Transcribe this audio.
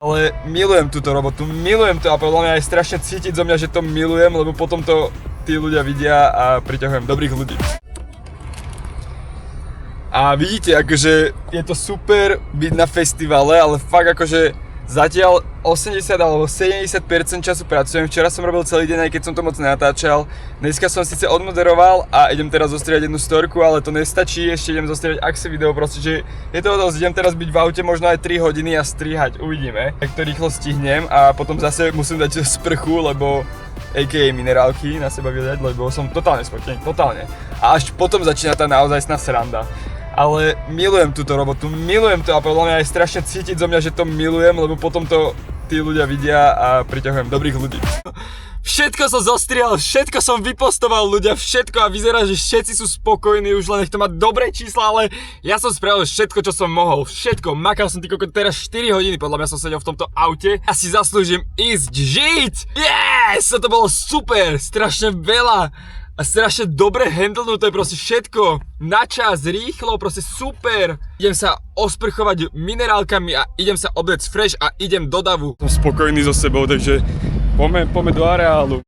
Ale milujem túto robotu, milujem to a podľa mňa aj strašne cítiť zo mňa, že to milujem, lebo potom to tí ľudia vidia a priťahujem dobrých ľudí. A vidíte, akože je to super byť na festivale, ale fakt akože zatiaľ 80 alebo 70% času pracujem. Včera som robil celý deň, aj keď som to moc natáčal. Dneska som síce odmoderoval a idem teraz zostriať jednu storku, ale to nestačí, ešte idem zostriať Axe video, proste, že je toho dosť. Idem teraz byť v aute možno aj 3 hodiny a strihať, uvidíme. Tak to rýchlo stihnem a potom zase musím dať sprchu, lebo a.k.a. minerálky na seba vydať, lebo som totálne spotený, totálne. A až potom začína tá naozajstná sranda. Ale milujem túto robotu, milujem to a podľa mňa aj strašne cítiť zo mňa, že to milujem, lebo potom to tí ľudia vidia a priťahujem dobrých ľudí. Všetko som zostrihal, všetko som vypostoval ľudia, všetko a vyzerá, že všetci sú spokojní, už len nech to má dobré čísla, ale ja som spravil všetko, čo som mohol, všetko, makal som ty kokot, teraz 4 hodiny podľa mňa som sedel v tomto aute a si zaslúžim ísť žiť! Yes! To bolo super, strašne veľa. A strašne dobre handlenuté, proste všetko na čas, rýchlo, proste super. Idem sa osprchovať minerálkami a idem sa obliecť fresh a idem do davu. Som spokojný so sebou, takže poďme do areálu.